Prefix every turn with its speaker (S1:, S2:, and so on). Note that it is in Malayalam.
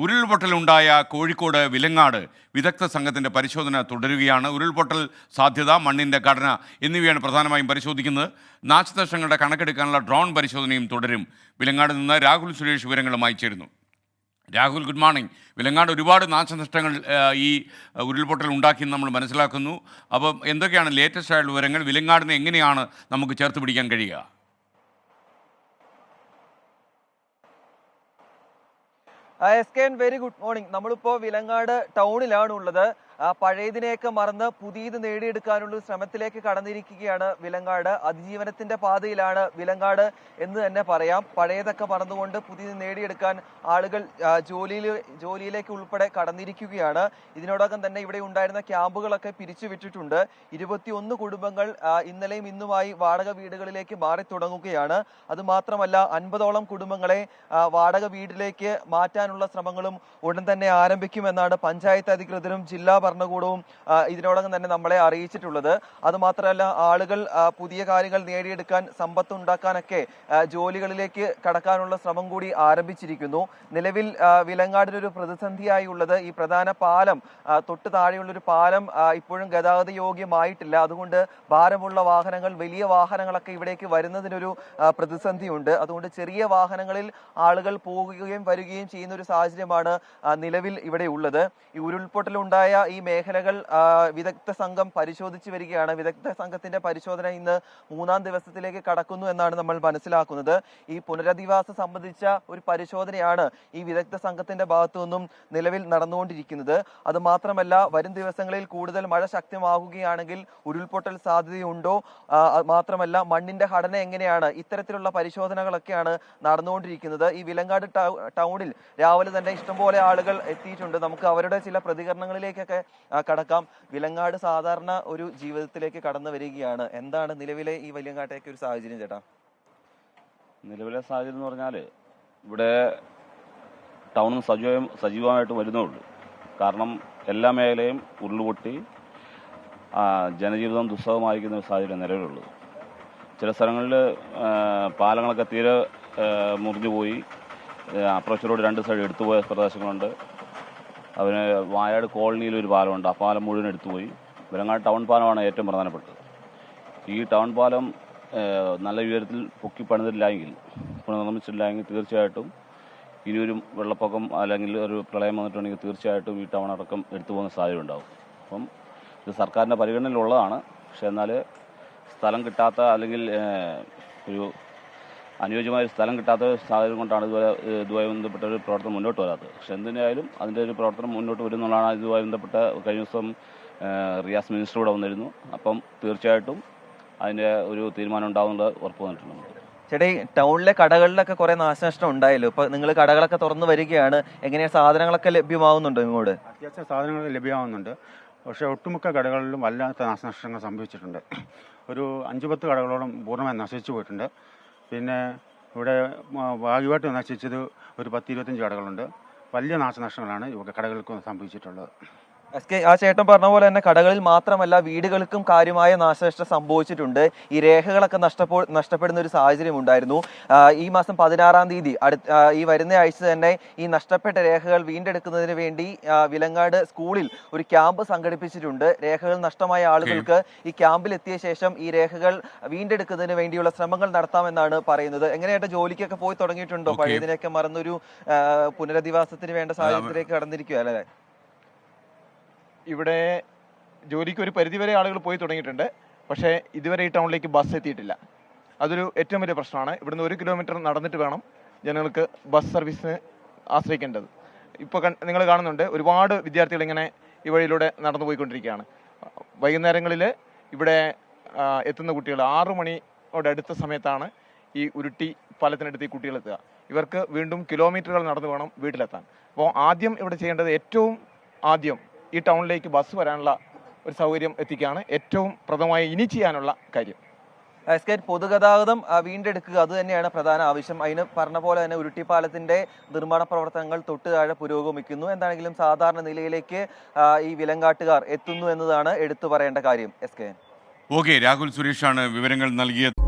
S1: ഉരുൾപൊട്ടലുണ്ടായ കോഴിക്കോട് വിലങ്ങാട് വിദഗ്ധ സംഘത്തിൻ്റെ പരിശോധന തുടരുകയാണ്. ഉരുൾപൊട്ടൽ സാധ്യത, മണ്ണിൻ്റെ ഘടന എന്നിവയാണ് പ്രധാനമായും പരിശോധിക്കുന്നത്. നാശനഷ്ടങ്ങളുടെ കണക്കെടുക്കാനുള്ള ഡ്രോൺ പരിശോധനയും തുടരും. വിലങ്ങാട് നിന്ന് രാഹുൽ സുരേഷ് വിവരങ്ങളുമായി ചേരുന്നു. Rahul, good morning. വിലങ്ങാട് ഒരുപാട് നാശനഷ്ടങ്ങൾ ഈ ഉരുൾപൊട്ടൽ ഉണ്ടാക്കിയെന്ന് നമ്മൾ മനസ്സിലാക്കുന്നു. അപ്പം എന്തൊക്കെയാണ് ലേറ്റസ്റ്റ് ആയിട്ടുള്ള വിവരങ്ങൾ? വിലങ്ങാടിനെ എങ്ങനെയാണ് നമുക്ക് ചേർത്ത് പിടിക്കാൻ കഴിയുക?
S2: SKN very good morning. നമ്മളിപ്പോൾ വിലങ്ങാട് ടൗണിലാണ് ഉള്ളത്. പഴയതിനെയൊക്കെ മറന്ന് പുതിയത് നേടിയെടുക്കാനുള്ള ശ്രമത്തിലേക്ക് കടന്നിരിക്കുകയാണ് വിലങ്ങാട്. അതിജീവനത്തിന്റെ പാതയിലാണ് വിലങ്ങാട് എന്ന് തന്നെ പറയാം. പഴയതൊക്കെ മറന്നുകൊണ്ട് പുതിയത് നേടിയെടുക്കാൻ ആളുകൾ ജോലിയിലേക്ക് ഉൾപ്പെടെ കടന്നിരിക്കുകയാണ്. ഇതിനോടകം തന്നെ ഇവിടെ ഉണ്ടായിരുന്ന ക്യാമ്പുകളൊക്കെ പിരിച്ചുവിട്ടിട്ടുണ്ട്. 21 കുടുംബങ്ങൾ ഇന്നലെയും ഇന്നുമായി വാടക വീടുകളിലേക്ക് മാറി തുടങ്ങുകയാണ്. അതുമാത്രമല്ല 50ഓളം കുടുംബങ്ങളെ വാടക വീട്ടിലേക്ക് മാറ്റാനുള്ള ശ്രമങ്ങളും ഉടൻ തന്നെ ആരംഭിക്കുമെന്നാണ് പഞ്ചായത്ത് അധികൃതരും ജില്ലാ ഭരണകൂടവും ഇതിനോടകം തന്നെ നമ്മളെ അറിയിച്ചിട്ടുള്ളത്. അതുമാത്രമല്ല ആളുകൾ പുതിയ കാര്യങ്ങൾ നേടിയെടുക്കാൻ, സമ്പത്ത് ഉണ്ടാക്കാനൊക്കെ ജോലികളിലേക്ക് കടക്കാനുള്ള ശ്രമം കൂടി ആരംഭിച്ചിരിക്കുന്നു. നിലവിൽ വിലങ്ങാടിനൊരു പ്രതിസന്ധിയായി ഉള്ളത് ഈ പ്രധാന പാലം, തൊട്ട് താഴെയുള്ളൊരു പാലം ഇപ്പോഴും ഗതാഗത യോഗ്യമായിട്ടില്ല. അതുകൊണ്ട് ഭാരമുള്ള വാഹനങ്ങൾ, വലിയ വാഹനങ്ങളൊക്കെ ഇവിടേക്ക് വരുന്നതിനൊരു പ്രതിസന്ധിയുണ്ട്. അതുകൊണ്ട് ചെറിയ വാഹനങ്ങളിൽ ആളുകൾ പോകുകയും വരികയും ചെയ്യുന്ന ഒരു സാഹചര്യമാണ് നിലവിൽ ഇവിടെ ഉള്ളത്. ഈ ഉരുൾപൊട്ടലുണ്ടായ ഈ മേഖലകൾ വിദഗ്ധ സംഘം പരിശോധിച്ചു വരികയാണ്. വിദഗ്ധ സംഘത്തിന്റെ പരിശോധന ഇന്ന് 3ാം ദിവസത്തിലേക്ക് കടക്കുന്നു എന്നാണ് നമ്മൾ മനസ്സിലാക്കുന്നത്. ഈ പുനരധിവാസം സംബന്ധിച്ച ഒരു പരിശോധനയാണ് ഈ വിദഗ്ധ സംഘത്തിന്റെ ഭാഗത്തു നിന്നും നിലവിൽ നടന്നുകൊണ്ടിരിക്കുന്നത്. അത് മാത്രമല്ല വരും ദിവസങ്ങളിൽ കൂടുതൽ മഴ ശക്തമാകുകയാണെങ്കിൽ ഉരുൾപൊട്ടൽ സാധ്യതയുണ്ടോ, മാത്രമല്ല മണ്ണിന്റെ ഘടന എങ്ങനെയാണ്, ഇത്തരത്തിലുള്ള പരിശോധനകളൊക്കെയാണ് നടന്നുകൊണ്ടിരിക്കുന്നത്. ഈ വിലങ്ങാട് ടൗണിൽ രാവിലെ തന്നെ ഇഷ്ടംപോലെ ആളുകൾ എത്തിയിട്ടുണ്ട്. നമുക്ക് അവരുടെ ചില പ്രതികരണങ്ങളിലേക്കൊക്കെ കടക്കാം. വിലങ്ങാട് സാധാരണ ഒരു ജീവിതത്തിലേക്ക് കടന്നു വരികയാണ്. എന്താണ് നിലവിലെ ഈ വിലങ്ങാട്ടേക്ക് ഒരു സാഹചര്യം ചേട്ടാ?
S3: നിലവിലെ സാഹചര്യം എന്ന് പറഞ്ഞാൽ ഇവിടെ ടൗൺ സജീവമായിട്ട് വരുന്നുള്ളൂ. കാരണം എല്ലാ മേഖലയും ഉരുളുപൊട്ടി ജനജീവിതം ദുസ്സഹമായിരിക്കുന്ന ഒരു സാഹചര്യം നിലവിലുള്ളത്. ചില സ്ഥലങ്ങളിൽ പാലങ്ങളൊക്കെ തീരെ മുറിഞ്ഞുപോയി. അപ്രോച്ച് റോഡ് 2 സൈഡ് എടുത്തുപോയ പ്രദേശങ്ങളുണ്ട്. അതിന് വായാട് കോളനിയിൽ ഒരു പാലമുണ്ട്, ആ പാലം മുഴുവൻ എടുത്തുപോയി. വിലങ്ങാട് ടൗൺ പാലമാണ് ഏറ്റവും പ്രധാനപ്പെട്ടത്. ഈ ടൗൺ പാലം നല്ല ഉയരത്തിൽ പൊക്കി പണിതിട്ടില്ലെങ്കിൽ, പുനർനിർമ്മിച്ചിട്ടില്ലെങ്കിൽ തീർച്ചയായിട്ടും ഇനിയൊരു വെള്ളപ്പൊക്കം അല്ലെങ്കിൽ ഒരു പ്രളയം വന്നിട്ടുണ്ടെങ്കിൽ തീർച്ചയായിട്ടും ഈ ടൗൺ അടക്കം എടുത്തു പോകുന്ന സാഹചര്യം ഉണ്ടാകും. അപ്പം ഇത് സർക്കാരിൻ്റെ പരിഗണനയിലുള്ളതാണ്. പക്ഷേ എന്നാൽ സ്ഥലം കിട്ടാത്ത അല്ലെങ്കിൽ ഒരു അനുയോജ്യമായ സ്ഥലം കിട്ടാത്ത സാഹചര്യം കൊണ്ടാണ് ഇതുമായി ബന്ധപ്പെട്ട ഒരു പ്രവർത്തനം മുന്നോട്ട് വരാത്തത്. പക്ഷെ എന്തിനായാലും അതിൻ്റെ ഒരു പ്രവർത്തനം മുന്നോട്ട് വരുന്നതാണ്. ഇതുമായി ബന്ധപ്പെട്ട കഴിഞ്ഞ ദിവസം റിയാസ് മിനിസ്റ്റർ കൂടെ വന്നിരുന്നു. അപ്പം തീർച്ചയായിട്ടും അതിൻ്റെ ഒരു തീരുമാനം ഉണ്ടാകുന്നത് ഉറപ്പ് വന്നിട്ടുണ്ട്.
S2: ചേട്ടാ, ഈ ടൗണിലെ കടകളിലൊക്കെ കുറെ നാശനഷ്ടം ഉണ്ടായല്ലോ. ഇപ്പൊ നിങ്ങൾ കടകളൊക്കെ തുറന്നു വരികയാണ്, എങ്ങനെയാണ് സാധനങ്ങളൊക്കെ ലഭ്യമാവുന്നുണ്ടോ ഇങ്ങോട്ട്?
S4: അത്യാവശ്യം സാധനങ്ങൾ ലഭ്യമാവുന്നുണ്ട്. പക്ഷേ ഒട്ടുമിക്ക കടകളിലും വല്ലാത്ത നാശനഷ്ടങ്ങൾ സംഭവിച്ചിട്ടുണ്ട്. ഒരു 5-10 കടകളോളം പൂർണ്ണമായി നശിച്ചു പോയിട്ടുണ്ട്. പിന്നെ ഇവിടെ ഭാഗ്യമായിട്ട് നശിച്ചത് ഒരു 10-25 കടകളുണ്ട്. വലിയ നാശനഷ്ടങ്ങളാണ് ഇവിടെ കടകൾക്ക് സംഭവിച്ചിട്ടുള്ളത്.
S2: ആ ചേട്ടൻ പറഞ്ഞ പോലെ തന്നെ കടകളിൽ മാത്രമല്ല വീടുകൾക്കും കാര്യമായ നാശനഷ്ടം സംഭവിച്ചിട്ടുണ്ട്. ഈ രേഖകളൊക്കെ നഷ്ടപ്പെടുന്ന ഒരു സാഹചര്യം ഉണ്ടായിരുന്നു. ഈ മാസം 16-ാം തീയതി ഈ വരുന്ന ആഴ്ച തന്നെ ഈ നഷ്ടപ്പെട്ട രേഖകൾ വീണ്ടെടുക്കുന്നതിന് വേണ്ടി വിലങ്ങാട് സ്കൂളിൽ ഒരു ക്യാമ്പ് സംഘടിപ്പിച്ചിട്ടുണ്ട്. രേഖകൾ നഷ്ടമായ ആളുകൾക്ക് ഈ ക്യാമ്പിൽ എത്തിയ ശേഷം ഈ രേഖകൾ വീണ്ടെടുക്കുന്നതിന് വേണ്ടിയുള്ള ശ്രമങ്ങൾ നടത്താമെന്നാണ് പറയുന്നത്. എങ്ങനെയായിട്ട് ജോലിക്കൊക്കെ പോയി തുടങ്ങിയിട്ടുണ്ടോ? പഴയതിനെയൊക്കെ മറന്നൊരു പുനരധിവാസത്തിന് വേണ്ട സാഹചര്യത്തിലേക്ക് കടന്നിരിക്കുക അല്ലേ?
S5: ഇവിടെ ജോലിക്ക് ഒരു പരിധിവരെ ആളുകൾ പോയി തുടങ്ങിയിട്ടുണ്ട്. പക്ഷേ ഇതുവരെ ഈ ടൗണിലേക്ക് ബസ് എത്തിയിട്ടില്ല. അതൊരു ഏറ്റവും വലിയ പ്രശ്നമാണ്. ഇവിടുന്ന് 1 കിലോമീറ്റർ നടന്നിട്ട് വേണം ജനങ്ങൾക്ക് ബസ് സർവീസിന് ആശ്രയിക്കേണ്ടത്. ഇപ്പോൾ നിങ്ങൾ കാണുന്നുണ്ട്, ഒരുപാട് വിദ്യാർത്ഥികൾ ഇങ്ങനെ ഈ വഴിയിലൂടെ നടന്നു പോയിക്കൊണ്ടിരിക്കുകയാണ്. വൈകുന്നേരങ്ങളിൽ ഇവിടെ എത്തുന്ന കുട്ടികൾ 6 മണിയോട് അടുത്ത സമയത്താണ് ഈ ഉരുട്ടി പാലത്തിനടുത്ത് ഈ കുട്ടികൾ എത്തുക. ഇവർക്ക് വീണ്ടും കിലോമീറ്ററുകൾ നടന്നു വേണം വീട്ടിലെത്താൻ. അപ്പോൾ ആദ്യം ഇവിടെ ചെയ്യേണ്ടത് ഏറ്റവും ആദ്യം ഈ ടൗണിലേക്ക് ബസ് വരാനുള്ള ഒരു സൗകര്യം എത്തിക്കുകയാണ് ഏറ്റവും പ്രഥമമായി ഇനി ചെയ്യാനുള്ള കാര്യം.
S2: പൊതുഗതാഗതം വീണ്ടെടുക്കുക, അത് തന്നെയാണ് പ്രധാന ആവശ്യം. അതിന് പറഞ്ഞ പോലെ തന്നെ ഉരുട്ടിപ്പാലത്തിന്റെ നിർമ്മാണ പ്രവർത്തനങ്ങൾ തൊട്ട് താഴെ പുരോഗമിക്കുന്നു. എന്താണെങ്കിലും സാധാരണ നിലയിലേക്ക് ഈ വിലങ്ങാട്ടുകാർ എത്തുന്നു എന്നതാണ് എടുത്തു പറയേണ്ട കാര്യം.
S1: ഓക്കെ, രാഹുൽ സുരേഷാണ് വിവരങ്ങൾ നൽകിയത്.